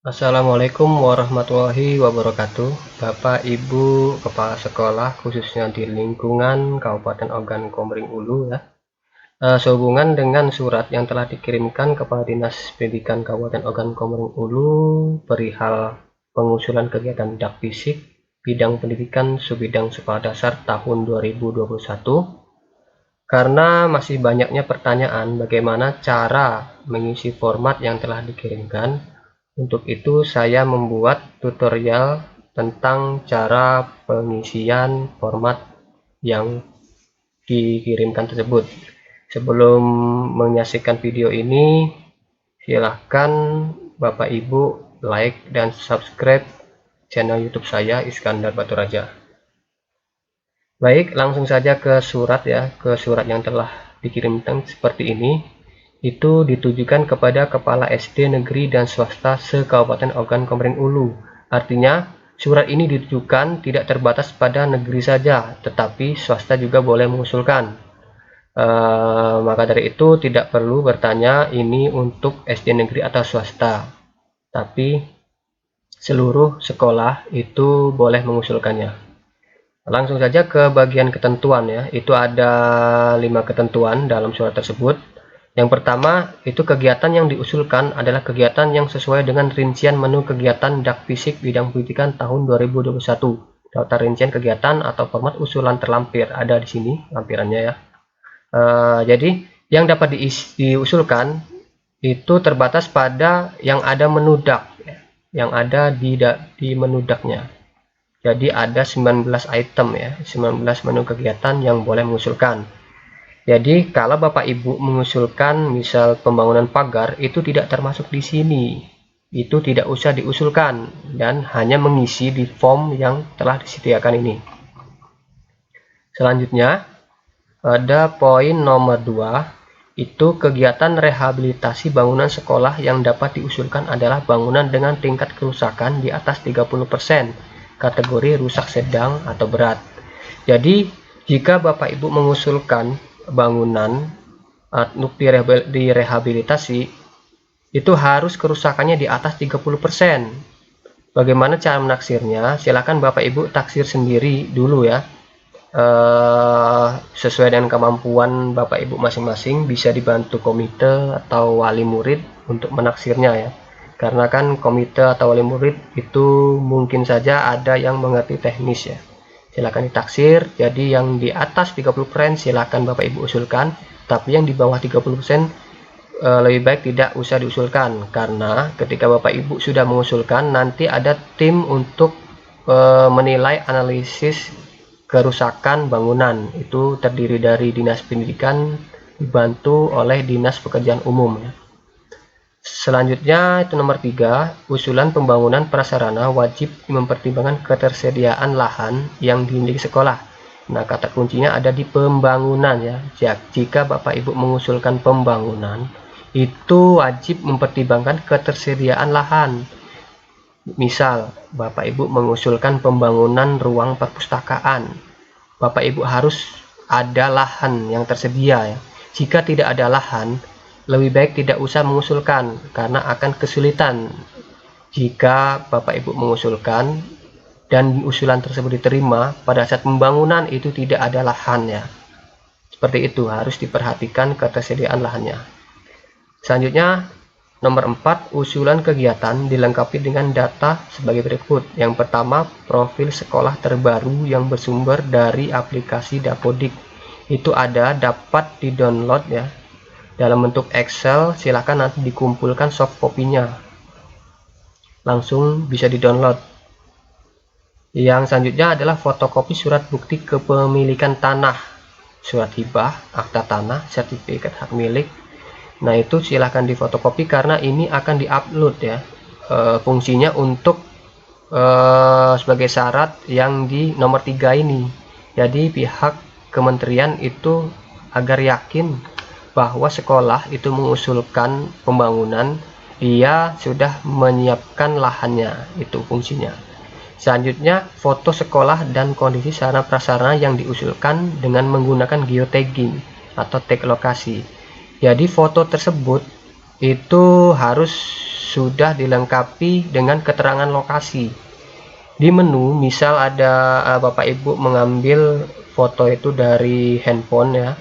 Assalamualaikum warahmatullahi wabarakatuh. Bapak Ibu Kepala Sekolah khususnya di lingkungan Kabupaten Ogan Komering Ulu ya. Sehubungan dengan surat yang telah dikirimkan kepada Dinas Pendidikan Kabupaten Ogan Komering Ulu perihal pengusulan kegiatan dak fisik bidang pendidikan subbidang sekolah dasar tahun 2021. Karena masih banyaknya pertanyaan bagaimana cara mengisi format yang telah dikirimkan, untuk itu saya membuat tutorial tentang cara pengisian format yang dikirimkan tersebut. Sebelum menyaksikan video ini, silahkan Bapak Ibu like dan subscribe channel YouTube saya Iskandar Baturaja. Baik, langsung saja ke surat ya, ke surat yang telah dikirimkan seperti ini. Itu ditujukan kepada Kepala SD Negeri dan Swasta se-Kabupaten Ogan Komering Ulu. Artinya, surat ini ditujukan tidak terbatas pada negeri saja, tetapi swasta juga boleh mengusulkan. Maka dari itu tidak perlu bertanya ini untuk SD negeri atau swasta, tapi seluruh sekolah itu boleh mengusulkannya. Langsung saja ke bagian ketentuan ya. Itu ada 5 ketentuan dalam surat tersebut. Yang pertama, itu kegiatan yang diusulkan adalah kegiatan yang sesuai dengan rincian menu kegiatan dak fisik bidang pendidikan tahun 2021. Daftar rincian kegiatan atau format usulan terlampir ada di sini lampirannya ya. Jadi yang dapat diusulkan itu terbatas pada yang ada menu dak ya, yang ada di menu daknya. Jadi ada 19 item ya, 19 menu kegiatan yang boleh mengusulkan. Jadi kalau Bapak Ibu mengusulkan misal pembangunan pagar itu tidak termasuk di sini. Itu tidak usah diusulkan dan hanya mengisi di form yang telah disediakan ini. Selanjutnya ada poin nomor 2, itu kegiatan rehabilitasi bangunan sekolah yang dapat diusulkan adalah bangunan dengan tingkat kerusakan di atas 30%. Kategori rusak sedang atau berat. Jadi jika Bapak Ibu mengusulkan bangunan untuk direhabilitasi itu harus kerusakannya di atas 30%. Bagaimana cara menaksirnya? Silakan Bapak Ibu taksir sendiri dulu ya. Sesuai dengan kemampuan Bapak Ibu masing-masing, bisa dibantu komite atau wali murid untuk menaksirnya ya. Karena kan komite atau wali murid itu mungkin saja ada yang mengerti teknis ya. Silakan ditaksir. Jadi yang di atas 30% silakan Bapak Ibu usulkan, tapi yang di bawah 30% lebih baik tidak usah diusulkan, karena ketika Bapak Ibu sudah mengusulkan nanti ada tim untuk menilai analisis kerusakan bangunan. Itu terdiri dari Dinas Pendidikan dibantu oleh Dinas Pekerjaan Umum ya. Selanjutnya itu nomor 3, usulan pembangunan prasarana wajib mempertimbangkan ketersediaan lahan yang dimiliki sekolah. Nah, kata kuncinya ada di pembangunan ya. Jika Bapak Ibu mengusulkan pembangunan, itu wajib mempertimbangkan ketersediaan lahan. Misal, Bapak Ibu mengusulkan pembangunan ruang perpustakaan, Bapak Ibu harus ada lahan yang tersedia ya. Jika tidak ada lahan, lebih baik tidak usah mengusulkan karena akan kesulitan jika Bapak Ibu mengusulkan dan usulan tersebut diterima pada saat pembangunan itu tidak ada lahannya. Seperti itu, harus diperhatikan ketersediaan lahannya. Selanjutnya nomor 4, usulan kegiatan dilengkapi dengan data sebagai berikut. Yang pertama, profil sekolah terbaru yang bersumber dari aplikasi Dapodik. Itu dapat di-download ya. Dalam bentuk Excel, silakan nanti dikumpulkan soft copy-nya. Langsung bisa di-download. Yang selanjutnya adalah fotokopi surat bukti kepemilikan tanah, surat hibah, akta tanah, sertifikat hak milik. Nah, itu silahkan difotokopi karena ini akan diupload ya. Fungsinya untuk sebagai syarat yang di nomor 3 ini. Jadi pihak kementerian itu agar yakin bahwa sekolah itu mengusulkan pembangunan, dia sudah menyiapkan lahannya, itu fungsinya. Selanjutnya, foto sekolah dan kondisi sarana prasarana yang diusulkan dengan menggunakan geotagging atau tag lokasi. Jadi foto tersebut itu harus sudah dilengkapi dengan keterangan lokasi. Di menu misal ada Bapak Ibu mengambil foto itu dari handphone ya,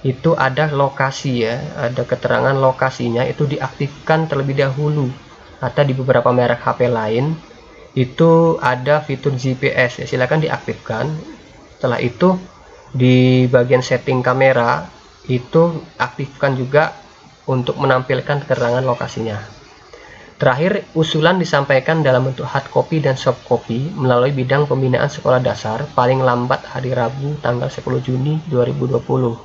itu ada lokasi ya, ada keterangan lokasinya, itu diaktifkan terlebih dahulu. Atau di beberapa merek HP lain itu ada fitur GPS ya, silakan diaktifkan. Setelah itu di bagian setting kamera itu aktifkan juga untuk menampilkan keterangan lokasinya. Terakhir, usulan disampaikan dalam bentuk hard copy dan soft copy melalui bidang pembinaan sekolah dasar paling lambat hari Rabu tanggal 10 Juni 2020.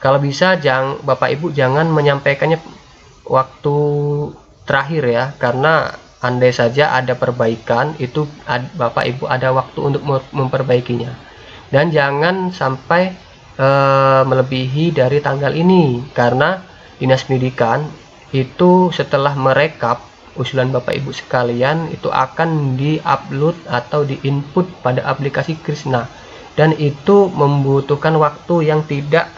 Kalau bisa Bapak Ibu jangan menyampaikannya waktu terakhir ya, karena andai saja ada perbaikan itu Bapak Ibu ada waktu untuk memperbaikinya. Dan jangan sampai melebihi dari tanggal ini, karena Dinas Pendidikan itu setelah merekap usulan Bapak Ibu sekalian itu akan di-upload atau di-input pada aplikasi Krisna, dan itu membutuhkan waktu yang tidak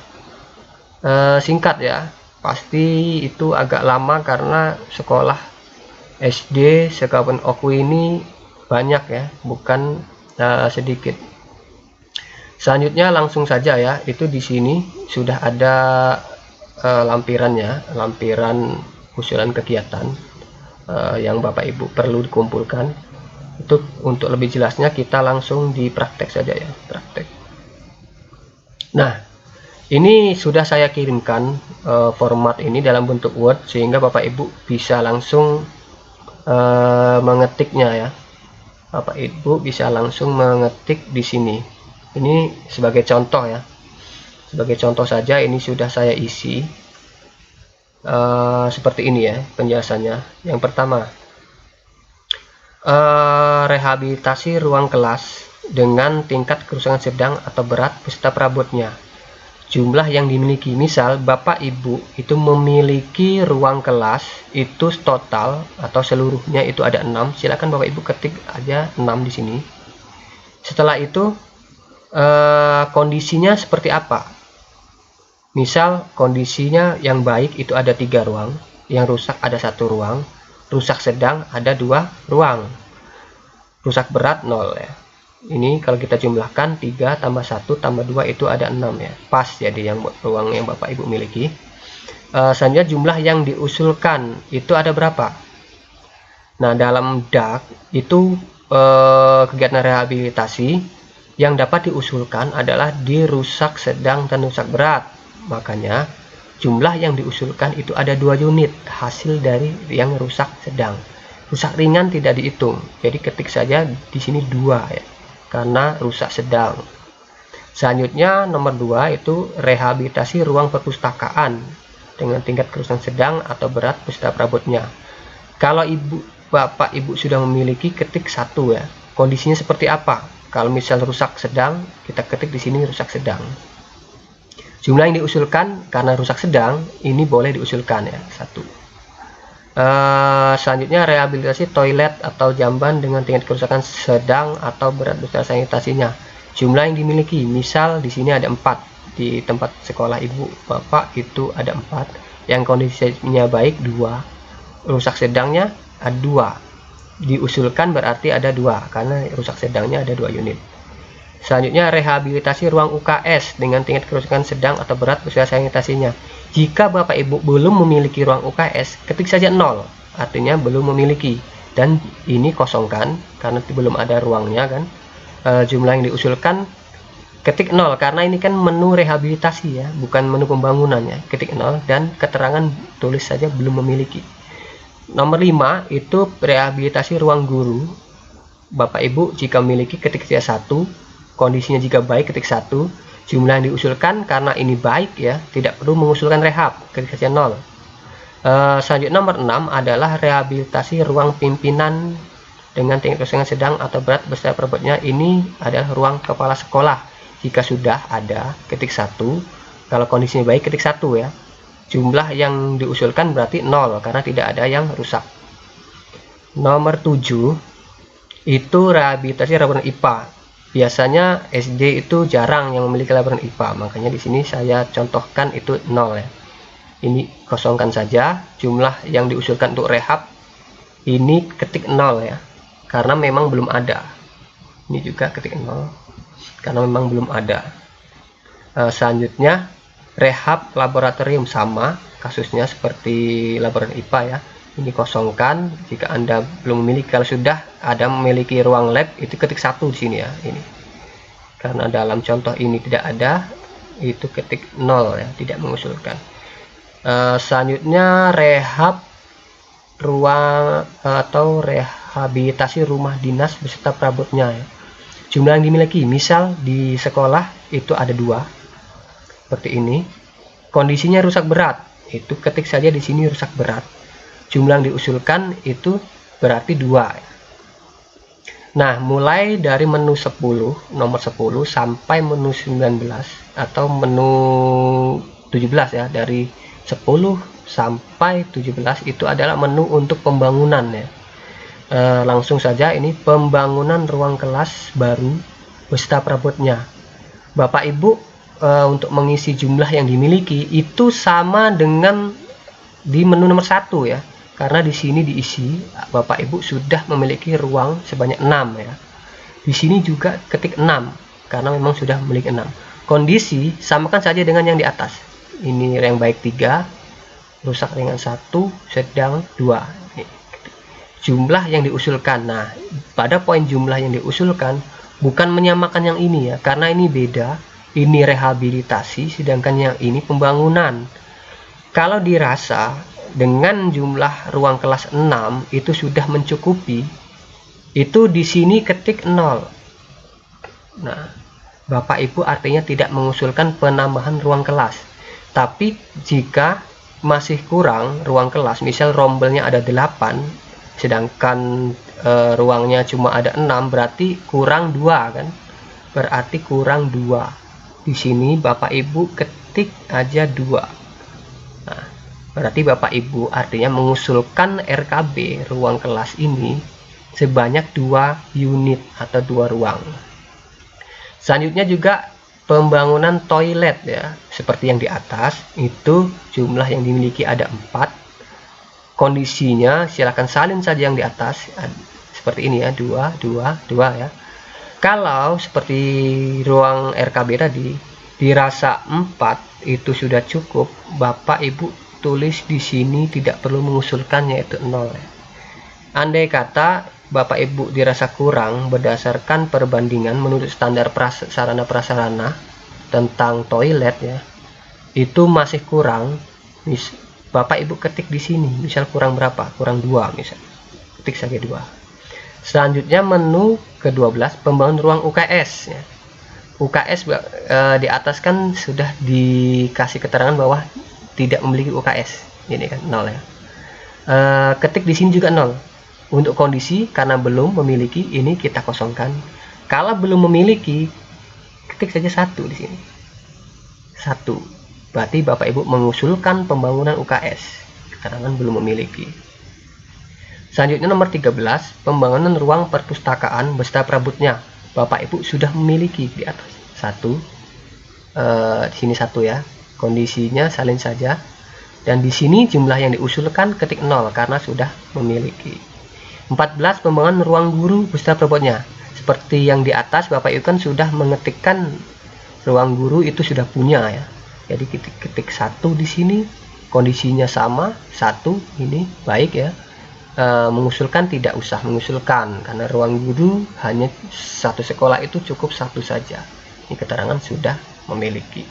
singkat ya, pasti itu agak lama karena sekolah SD sekabupaten Oku ini banyak ya, bukan sedikit. Selanjutnya langsung saja ya, itu di sini sudah ada lampirannya, lampiran usulan kegiatan yang Bapak Ibu perlu dikumpulkan. Itu untuk lebih jelasnya kita langsung di praktek saja ya, praktek. Nah, ini sudah saya kirimkan format ini dalam bentuk Word sehingga Bapak Ibu bisa langsung mengetiknya ya. Bapak Ibu bisa langsung mengetik di sini. Ini sebagai contoh ya. Sebagai contoh saja ini sudah saya isi. Seperti ini ya penjelasannya. Yang pertama, rehabilitasi ruang kelas dengan tingkat kerusakan sedang atau berat beserta perabotnya. Jumlah yang dimiliki, misal Bapak Ibu itu memiliki ruang kelas itu total atau seluruhnya itu ada 6, silakan Bapak Ibu ketik aja 6 di sini. Setelah itu kondisinya seperti apa? Misal kondisinya yang baik itu ada 3 ruang, yang rusak ada 1 ruang, rusak sedang ada 2 ruang, rusak berat 0 ya. Ini kalau kita jumlahkan 3 tambah 1 tambah 2 itu ada 6 ya, pas jadi yang ruang yang Bapak Ibu miliki. Selanjutnya jumlah yang diusulkan itu ada berapa? Nah, dalam DAK itu kegiatan rehabilitasi yang dapat diusulkan adalah di rusak sedang dan rusak berat. Makanya jumlah yang diusulkan itu ada 2 unit hasil dari yang rusak sedang. Rusak ringan tidak dihitung, jadi ketik saja di sini 2 ya, karena rusak sedang. Selanjutnya nomor 2 itu rehabilitasi ruang perpustakaan dengan tingkat kerusakan sedang atau berat beserta perabotnya. Kalau Bapak Ibu sudah memiliki, ketik 1 ya. Kondisinya seperti apa? Kalau misal rusak sedang, kita ketik di sini rusak sedang. Jumlah yang diusulkan karena rusak sedang ini boleh diusulkan ya 1. Selanjutnya rehabilitasi toilet atau jamban dengan tingkat kerusakan sedang atau berat beserta sanitasinya. Jumlah yang dimiliki, misal di sini ada 4, di tempat sekolah Ibu Bapak itu ada 4, yang kondisinya baik 2, rusak sedangnya ada 2, diusulkan berarti ada 2 karena rusak sedangnya ada 2 unit. Selanjutnya rehabilitasi ruang UKS dengan tingkat kerusakan sedang atau berat beserta sanitasinya. Jika Bapak Ibu belum memiliki ruang UKS, ketik saja 0, artinya belum memiliki, dan ini kosongkan karena belum ada ruangnya kan. Jumlah yang diusulkan ketik 0 karena ini kan menu rehabilitasi ya, bukan menu pembangunan ya. Ketik 0 dan keterangan tulis saja belum memiliki. Nomor 5 itu rehabilitasi ruang guru. Bapak Ibu jika memiliki ketik saja 1, kondisinya jika baik ketik 1, jumlah yang diusulkan karena ini baik ya, tidak perlu mengusulkan rehab, ketik saja 0. Selanjutnya nomor 6 adalah rehabilitasi ruang pimpinan dengan tingkat kerusakan sedang atau berat beserta perabotnya. Ini adalah ruang kepala sekolah. Jika sudah ada, ketik 1, kalau kondisinya baik ketik 1 ya. Jumlah yang diusulkan berarti 0 karena tidak ada yang rusak. Nomor 7 itu rehabilitasi laboratorium IPA. Biasanya SD itu jarang yang memiliki laboratorium IPA, makanya di sini saya contohkan itu 0 ya. Ini kosongkan saja. Jumlah yang diusulkan untuk rehab Ini ketik 0 ya, karena memang belum ada. Ini juga ketik 0 karena memang belum ada. Selanjutnya rehab laboratorium, sama kasusnya seperti laboratorium IPA ya. Ini kosongkan jika Anda belum memiliki. Kalau sudah ada memiliki ruang lab, itu ketik 1 di sini ya. Ini karena dalam contoh ini tidak ada, itu ketik 0 ya, tidak mengusulkan. Selanjutnya rehab ruang atau rehabilitasi rumah dinas beserta perabotnya ya. Jumlah yang dimiliki, misal di sekolah itu ada 2 seperti ini. Kondisinya rusak berat, itu ketik saja di sini rusak berat. Jumlah yang diusulkan itu berarti 2. Nah, mulai dari menu 10, nomor 10 sampai menu 19 atau menu 17 ya, dari 10 sampai 17 itu adalah menu untuk pembangunan ya. Langsung saja, ini pembangunan ruang kelas baru beserta perabotnya. Bapak Ibu untuk mengisi jumlah yang dimiliki itu sama dengan di menu nomor 1 ya, karena di sini diisi Bapak Ibu sudah memiliki ruang sebanyak 6 ya. Di sini juga ketik 6 karena memang sudah memiliki 6. Kondisi samakan saja dengan yang di atas. Ini yang baik 3, rusak ringan 1, sedang 2. Jumlah yang diusulkan. Nah, pada poin jumlah yang diusulkan bukan menyamakan yang ini ya, karena ini beda. Ini rehabilitasi, sedangkan yang ini pembangunan. Kalau dirasa dengan jumlah ruang kelas 6 itu sudah mencukupi, itu di sini ketik 0. Nah, Bapak Ibu artinya tidak mengusulkan penambahan ruang kelas. Tapi jika masih kurang ruang kelas, misal rombelnya ada 8, sedangkan ruangnya cuma ada 6, berarti kurang 2 kan? Berarti kurang 2. Di sini Bapak Ibu ketik aja 2. Nah, berarti Bapak Ibu artinya mengusulkan RKB ruang kelas ini sebanyak 2 unit atau 2 ruang. Selanjutnya juga pembangunan toilet ya, seperti yang di atas, itu jumlah yang dimiliki ada 4. Kondisinya silahkan salin saja yang di atas seperti ini ya, 2, 2, 2 ya. Kalau seperti ruang RKB tadi dirasa 4 itu sudah cukup, Bapak Ibu tulis di sini tidak perlu mengusulkan, yaitu 0 ya. Andai kata Bapak Ibu dirasa kurang berdasarkan perbandingan menurut standar sarana prasarana tentang toilet ya, itu masih kurang, Bapak Ibu ketik di sini, misal kurang berapa? Kurang 2 misal. Ketik saja 2. Selanjutnya menu ke-12, pembangunan ruang UKS ya. UKS di atas kan sudah dikasih keterangan bahwa tidak memiliki UKS. Ini kan 0 ya. Ketik di sini juga 0. Untuk kondisi karena belum memiliki, ini kita kosongkan. Kalau belum memiliki, ketik saja 1 di sini. 1. Berarti Bapak Ibu mengusulkan pembangunan UKS, keterangan belum memiliki. Selanjutnya nomor 13, pembangunan ruang perpustakaan beserta perabotnya. Bapak Ibu sudah memiliki di atas 1. Di sini 1 ya. Kondisinya salin saja. Dan di sini jumlah yang diusulkan ketik 0 karena sudah memiliki. 14, pembangunan ruang guru beserta perabotnya. Seperti yang di atas, Bapak Ibu kan sudah mengetikkan ruang guru itu sudah punya ya. Jadi ketik 1 di sini, kondisinya sama 1, ini baik ya. Mengusulkan tidak usah mengusulkan karena ruang guru hanya satu sekolah itu cukup 1 saja. Ini keterangan sudah memiliki.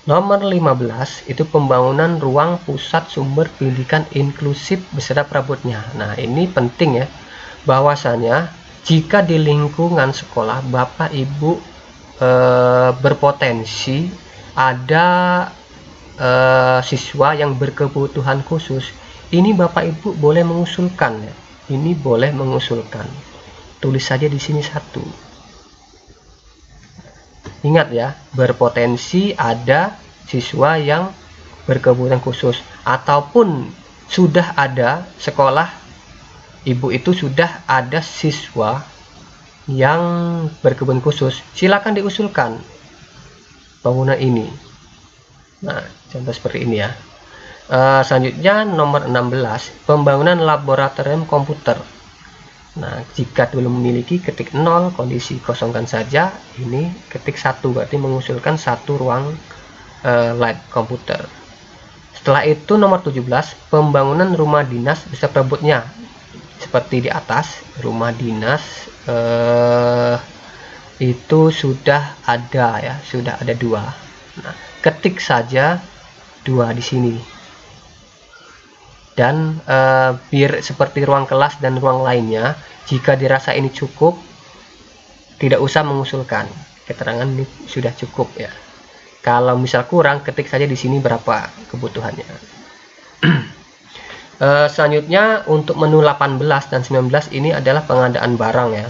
Nomor 15 itu pembangunan ruang pusat sumber pendidikan inklusif beserta perabotnya. Nah, ini penting ya, bahwasanya jika di lingkungan sekolah Bapak Ibu berpotensi ada siswa yang berkebutuhan khusus, ini Bapak Ibu boleh mengusulkan ya. Ini boleh mengusulkan. Tulis saja di sini 1. Ingat ya, berpotensi ada siswa yang berkebutuhan khusus, ataupun sudah ada sekolah Ibu itu sudah ada siswa yang berkebutuhan khusus, silakan diusulkan bangunan ini. Nah, contoh seperti ini ya. Selanjutnya nomor 16, pembangunan laboratorium komputer. Nah, jika belum memiliki, ketik 0, kondisi kosongkan saja. Ini ketik 1, berarti mengusulkan satu ruang lab komputer. Setelah itu nomor 17, pembangunan rumah dinas beserta botnya. Seperti di atas, rumah dinas itu sudah ada ya, sudah ada 2. Nah, ketik saja 2 di sini. Dan biar seperti ruang kelas dan ruang lainnya, jika dirasa ini cukup, tidak usah mengusulkan, keterangan ini sudah cukup ya. Kalau misal kurang, ketik saja di sini berapa kebutuhannya. Selanjutnya untuk menu 18 dan 19 ini adalah pengadaan barang ya.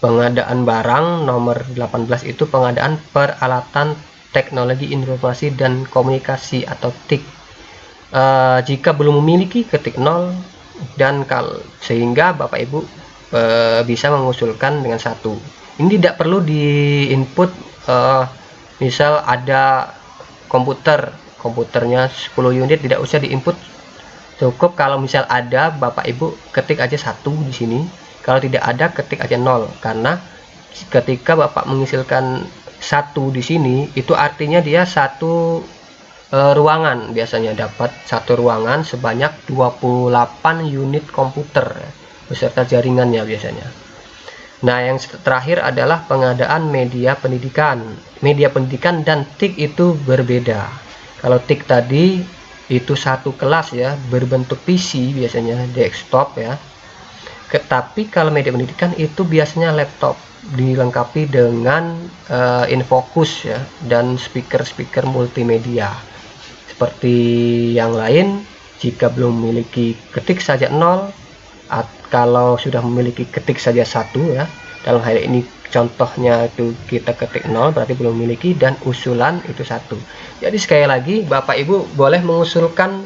Pengadaan barang nomor 18 itu pengadaan peralatan teknologi informasi dan komunikasi atau TIK. Jika belum memiliki, ketik 0, dan sehingga Bapak Ibu bisa mengusulkan dengan 1. Ini tidak perlu di input, misal ada komputernya 10 unit, tidak usah di input, cukup kalau misal ada Bapak Ibu ketik aja 1 di sini, kalau tidak ada ketik aja 0, karena ketika Bapak mengusulkan 1 di sini itu artinya dia satu ruangan, biasanya dapat satu ruangan sebanyak 28 unit komputer beserta jaringannya biasanya. Nah, yang terakhir adalah pengadaan media pendidikan. Media pendidikan dan TIK itu berbeda. Kalau TIK tadi itu satu kelas ya, berbentuk PC biasanya, desktop ya. Tapi kalau media pendidikan itu biasanya laptop, dilengkapi dengan infocus ya, dan speaker multimedia. Seperti yang lain, jika belum memiliki, ketik saja 0. Kalau sudah memiliki, ketik saja 1 ya. Dalam hal ini contohnya itu kita ketik 0, berarti belum memiliki, dan usulan itu 1. Jadi sekali lagi, Bapak Ibu boleh mengusulkan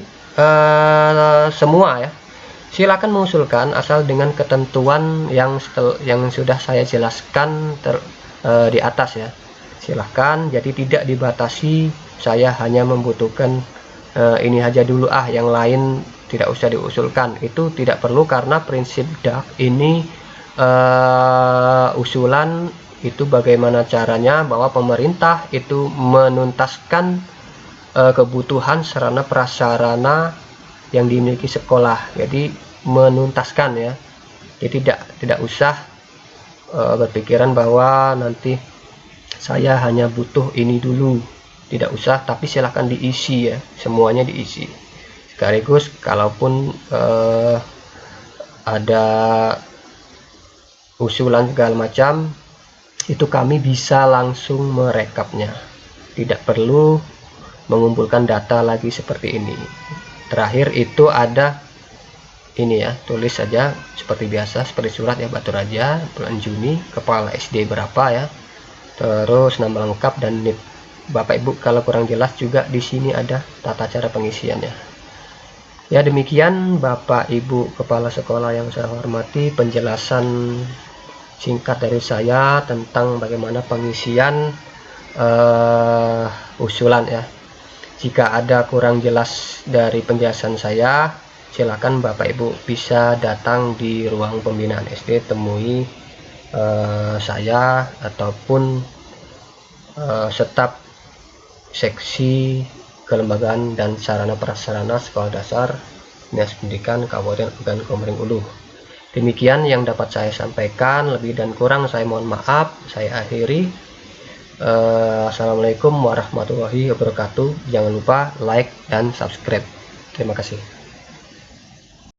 semua ya. Silakan mengusulkan asal dengan ketentuan yang sudah saya jelaskan di atas ya. Silahkan, jadi tidak dibatasi, saya hanya membutuhkan ini aja dulu yang lain tidak usah diusulkan. Itu tidak perlu, karena prinsip DAK ini usulan itu bagaimana caranya bahwa pemerintah itu menuntaskan kebutuhan sarana prasarana yang dimiliki sekolah. Jadi menuntaskan ya, jadi tidak usah berpikiran bahwa nanti saya hanya butuh ini dulu, tidak usah, tapi silahkan diisi ya, semuanya diisi sekaligus. Kalaupun ada usulan segala macam, itu kami bisa langsung merekapnya, tidak perlu mengumpulkan data lagi seperti ini. Terakhir itu ada ini ya, tulis saja seperti biasa, seperti surat ya, Batu Raja, bulan Juni, kepala SD berapa ya, terus nama lengkap dan NIP. Bapak Ibu kalau kurang jelas juga di sini ada tata cara pengisiannya. Ya, demikian Bapak Ibu kepala sekolah yang saya hormati, penjelasan singkat dari saya tentang bagaimana pengisian usulan ya. Jika ada kurang jelas dari penjelasan saya, silakan Bapak Ibu bisa datang di ruang pembinaan SD, temui saya ataupun staf seksi kelembagaan dan sarana prasarana sekolah dasar Dinas Pendidikan Kabupaten Ogan Komering Ulu. Demikian yang dapat saya sampaikan, lebih dan kurang saya mohon maaf. Saya akhiri. Assalamualaikum warahmatullahi wabarakatuh. Jangan lupa like dan subscribe. Terima kasih.